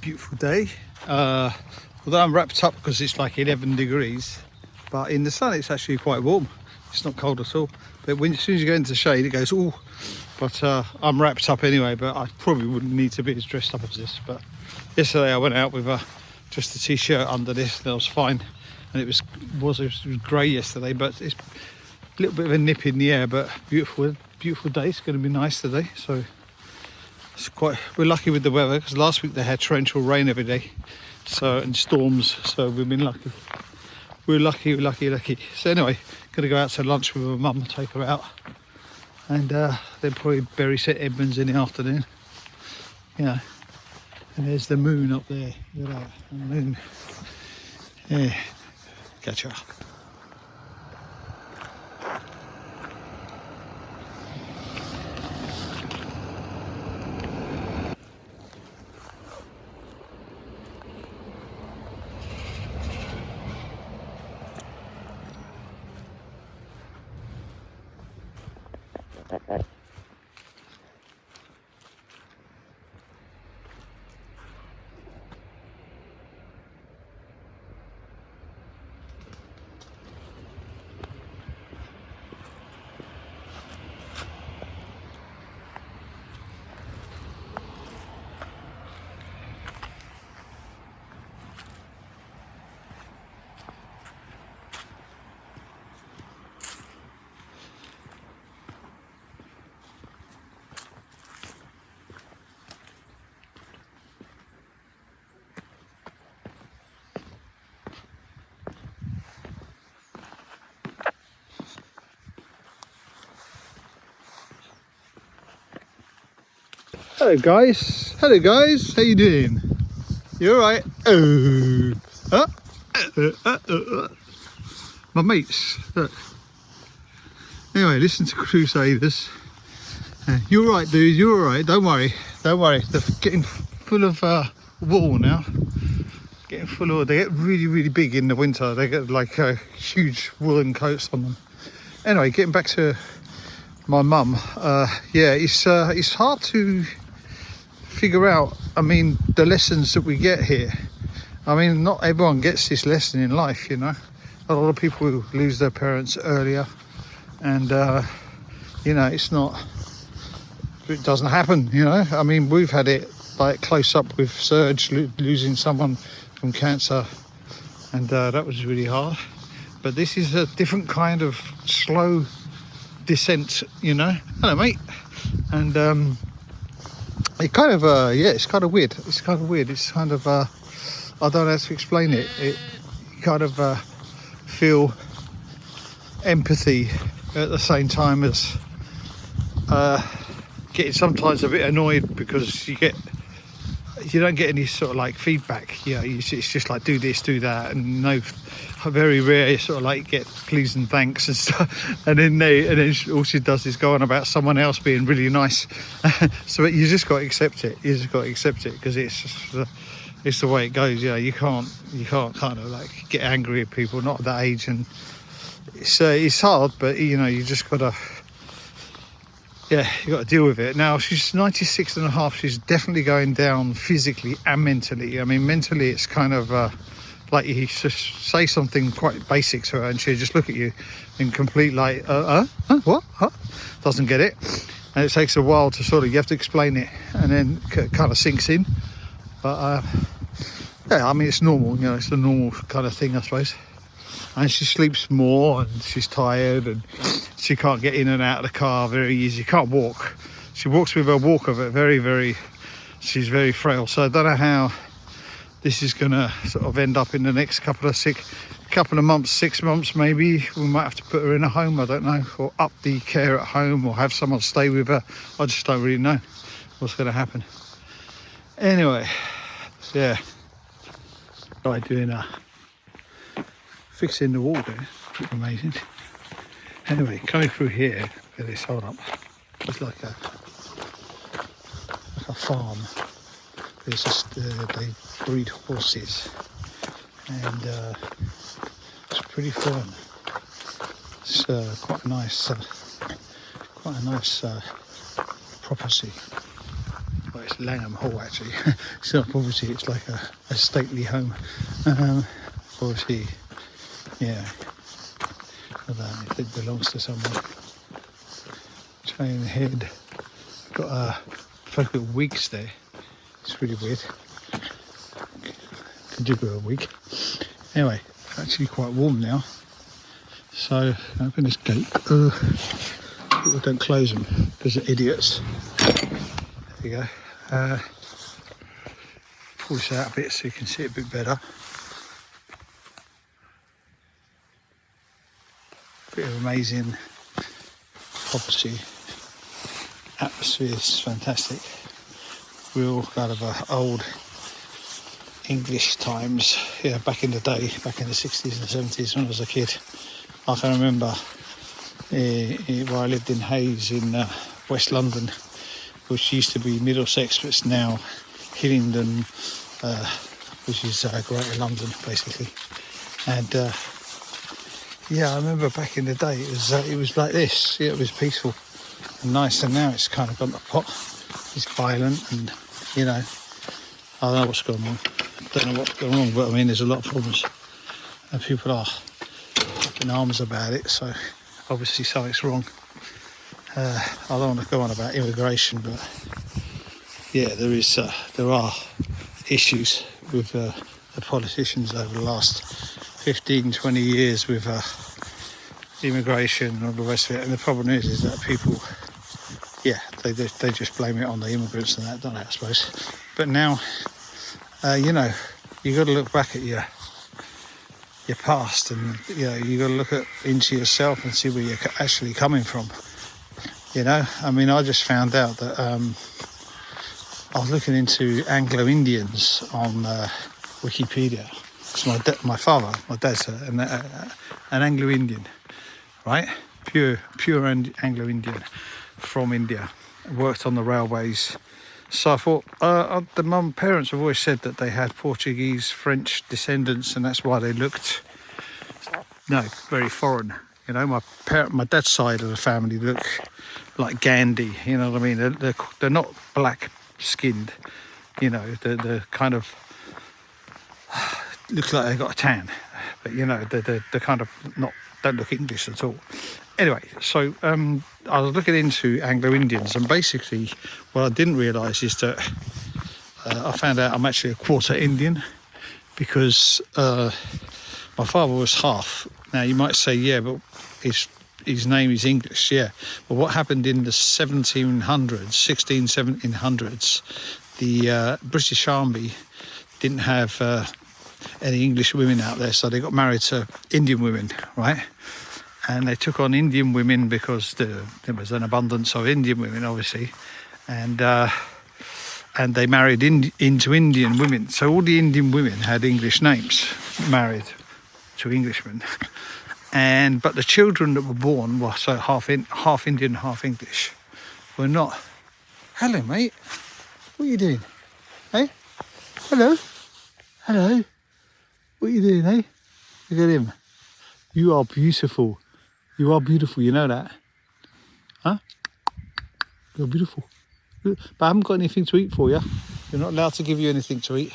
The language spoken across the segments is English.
beautiful day. Although I'm wrapped up because it's like 11 degrees, but in the sun it's actually quite warm. It's not cold at all. But as soon as you go into the shade, it goes, ooh. But I'm wrapped up anyway, but I probably wouldn't need to be as dressed up as this. But yesterday I went out with just a t-shirt under this, and I was fine. And it was grey yesterday, but it's a little bit of a nip in the air, but beautiful day. It's going to be nice today. So we're lucky with the weather, because last week they had torrential rain every day, and storms. So we've been lucky. We're lucky. So anyway, gonna go out to lunch with my mum, take her out, and then probably bury St Edmunds in the afternoon. And there's the moon up there. Look at that, the moon. Yeah, gotcha. Hello guys, how you doing? You alright? My mates, look. Anyway, listen to Crusaders. You're alright dude, you're alright, don't worry. They're getting full of wool now. They get really big in the winter. They get like huge woolen coats on them. Anyway, getting back to my mum, it's hard to figure out, the lessons that we get here. Not everyone gets this lesson in life, a lot of people lose their parents earlier, and it doesn't happen. We've had it like close up with Serge losing someone from cancer, and that was really hard. But this is a different kind of slow descent, Hello mate. And it kind of it's kind of weird. It's kind of I don't know how to explain it. You kind of feel empathy at the same time as getting sometimes a bit annoyed, because you don't get any sort of like feedback. It's just like do this, do that, and very rare you sort of like get please and thanks and stuff, and then all she does is go on about someone else being really nice. So you just got to accept it. Because it's the way it goes. You can't kind of like get angry at people, not at that age, and it's hard, but you just gotta you got to deal with it. Now she's 96 and a half. She's definitely going down physically and mentally. Mentally it's kind of like you just say something quite basic to her and she'll just look at you in complete like what? Doesn't get it, and it takes a while to sort of, you have to explain it, and then kind of sinks in. But it's normal, it's a normal kind of thing, I suppose. And she sleeps more, and she's tired, and she can't get in and out of the car very easy. Couldn't walk. She walks with her walker, but she's very frail. So I don't know how this is gonna sort of end up in the next couple of months, 6 months maybe. We might have to put her in a home, I don't know, or up the care at home, or have someone stay with her. I just don't really know what's gonna happen. Anyway, I'm doing fixing the wall there. Amazing. Anyway, coming through here, this, hold up, it's like a farm. There's just they breed horses, and it's pretty firm. It's quite a nice property. Well, it's Langham Hall actually. So obviously it's like a stately home. Obviously, yeah. I don't know if it belongs to someone. Chain head. Got like little wigs there. It's really weird. Could do with a wig. Anyway, it's actually quite warm now. So open this gate. People don't close them because they're idiots. There you go. Pull this out a bit so you can see it a bit better. Bit of amazing property. Atmosphere is fantastic. Real kind of old English times. Yeah, back in the day, back in the 60s and 70s when I was a kid. I can remember where I lived in Hayes in West London, which used to be Middlesex, but it's now Hillingdon, which is Greater London, basically. And yeah, I remember back in the day it was like this. Yeah, it was peaceful and nice, and now it's kind of gone to pot. It's violent, and you know, I don't know what's going on. Don't know what's going on, but I mean, there's a lot of problems, and people are in arms about it, so obviously something's wrong. I don't want to go on about immigration, but yeah, there are issues with the politicians over the last 15-20 years with immigration and all the rest of it. And the problem is that people, yeah, they just blame it on the immigrants and that, don't they, I suppose. But now, you know, you got to look back at your past, and you know, you got to look into yourself and see where you're actually coming from. You know, I mean, I just found out that I was looking into Anglo-Indians on Wikipedia, because my dad's an Anglo-Indian, right? Pure Anglo-Indian from India. Worked on the railways. So I thought, the parents have always said that they had Portuguese, French descendants, and that's why they looked, very foreign. You know, my dad's side of the family look like Gandhi. You know what I mean? They're not black skinned. You know, they're kind of looks like they got a tan, but you know, they're kind of don't look English at all. Anyway, so I was looking into Anglo-Indians, and basically what I didn't realise is that I found out I'm actually a quarter Indian, because my father was half. Now you might say, yeah, but his name is English, yeah. But what happened in the 1700s, the British Army didn't have any English women out there, so they got married to Indian women, right? And they took on Indian women because there was an abundance of Indian women, obviously, and they married into Indian women. So all the Indian women had English names, married to Englishmen, but the children that were born were so half Indian, half English, were not. Hello, mate. What are you doing? Hey, hello. What are you doing, hey? Look at him. You are beautiful. You are beautiful, you know that? Huh? You're beautiful. But I haven't got anything to eat for you. You're not allowed to give you anything to eat.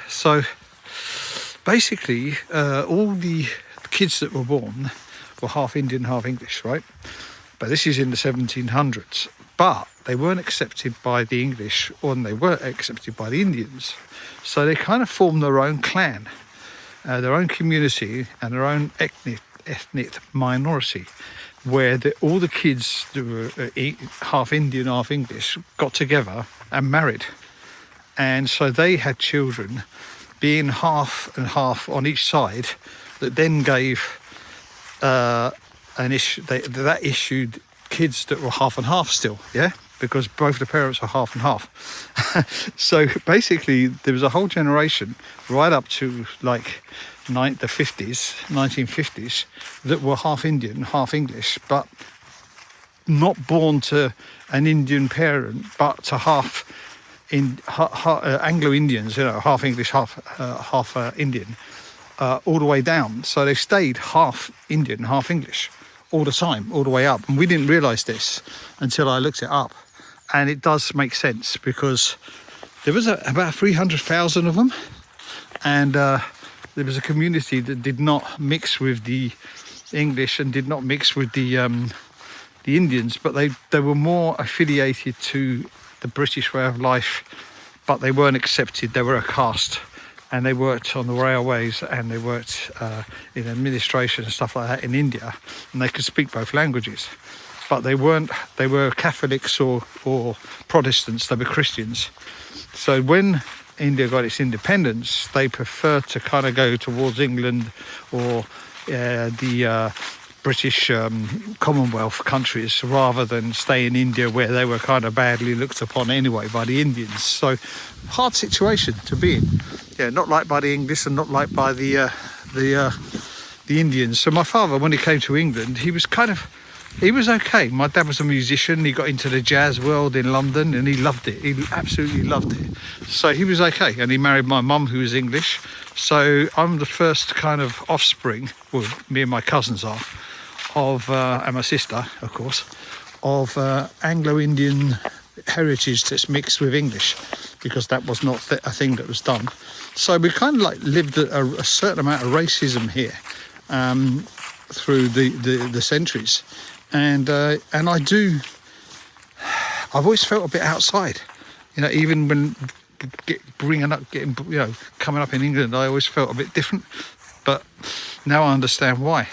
So, basically, all the kids that were born were half Indian, half English, right? But this is in the 1700s. But they weren't accepted by the English, or they weren't accepted by the Indians. So they kind of formed their own clan, their own community, and their own ethnic minority, where all the kids that were half Indian, half English got together and married. And so they had children, being half and half on each side, that then gave that issued kids that were half and half still, yeah, because both the parents were half and half. So basically there was a whole generation right up to like the 1950s, that were half Indian, half English, but not born to an Indian parent, but to half Anglo-Indians, you know, half English, half Indian, all the way down. So they stayed half Indian, half English all the time, all the way up. And we didn't realise this until I looked it up. and it does make sense because there was about 300,000 of them, and there was a community that did not mix with the English and did not mix with the Indians, but they were more affiliated to the British way of life, but they weren't accepted. They were a caste, and they worked on the railways and they worked in administration and stuff like that in India, and they could speak both languages, but they were Catholics or Protestants. They were Christians. So when India got its independence, they preferred to kind of go towards England or the British Commonwealth countries rather than stay in India, where they were kind of badly looked upon anyway by the Indians. So hard situation to be in. Yeah, not liked by the English and not liked by the Indians. So my father, when he came to England, he was okay. My dad was a musician. He got into the jazz world in London and he loved it. He absolutely loved it. So he was okay. And he married my mum, who was English. So I'm the first kind of offspring, well, me and my cousins are, and my sister, of course, of Anglo-Indian heritage that's mixed with English, because that was not a thing that was done. So we kind of like lived a certain amount of racism here through the centuries. And I've always felt a bit outside, even when coming up in England, I always felt a bit different, but now I understand why.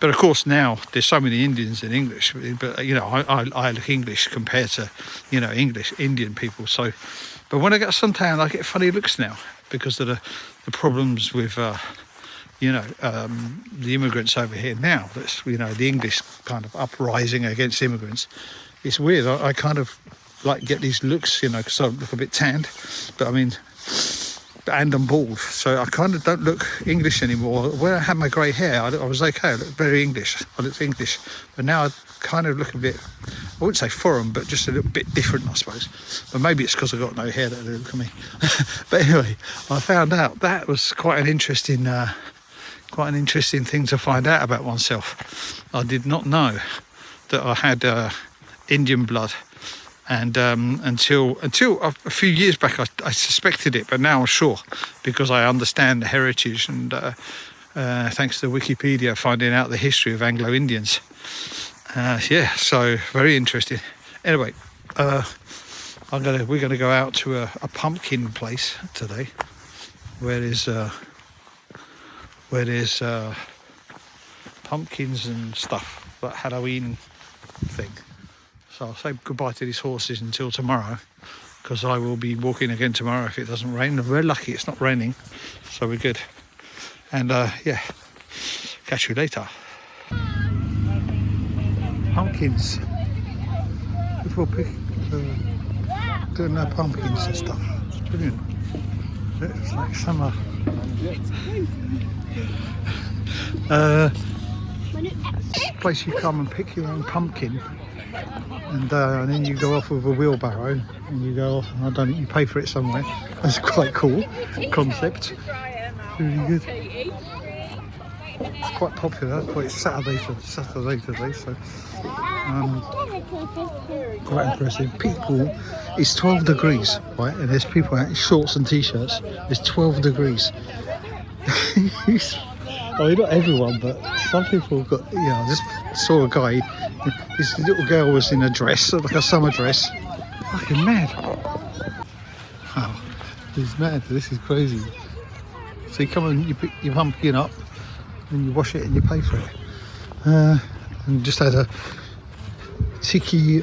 But of course now there's so many Indians in English, but I look English compared to Indian people. So, but when I get suntan, I get funny looks now because of the problems with the immigrants over here now. That's the English kind of uprising against immigrants. It's weird. I kind of like get these looks, because I look a bit tanned, but and I'm bald, so I kind of don't look English anymore. When I had my grey hair, I was okay. I looked very English. I looked English, but now I kind of look a bit, I wouldn't say foreign, but just a little bit different, I suppose. But maybe it's because I've got no hair that they look at me. But anyway, I found out that was quite an interesting thing to find out about oneself. I did not know that I had Indian blood. And until a few years back, I suspected it, but now I'm sure because I understand the heritage and thanks to Wikipedia, finding out the history of Anglo-Indians. So very interesting. Anyway, we're gonna go out to a pumpkin place today, where there's pumpkins and stuff, like Halloween thing. So I'll say goodbye to these horses until tomorrow, because I will be walking again tomorrow if it doesn't rain. We're lucky it's not raining, so we're good. And catch you later. Pumpkins. People doing their pumpkins and stuff. It's brilliant. It's like summer. It's a place you come and pick your own pumpkin. And then you go off with a wheelbarrow and you go off, and you pay for it somewhere. That's quite cool concept. Really good. It's quite popular, but it's Saturday today, so quite impressive. People, it's 12 degrees, right? And there's people out in shorts and t-shirts. It's 12 degrees. Well, not everyone, but some people have got, I just saw a guy, his little girl was in a dress, like a summer dress. Fucking mad. Wow, he's mad, this is crazy. So you come and you pick your pumpkin up, and you wash it and you pay for it. And just had a tiki,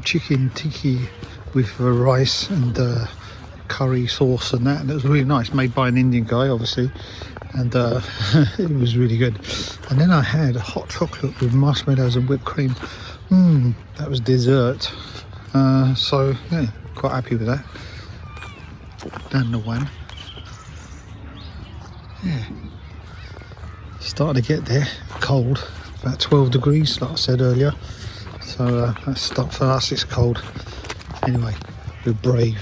chicken tiki with rice and curry sauce and that, and it was really nice, made by an Indian guy, obviously. And it was really good. And then I had a hot chocolate with marshmallows and whipped cream. That was dessert. So yeah, quite happy with that. Down the one. Yeah. Starting to get there. Cold. About 12 degrees, like I said earlier. So that's for us. It's cold. Anyway, we're brave.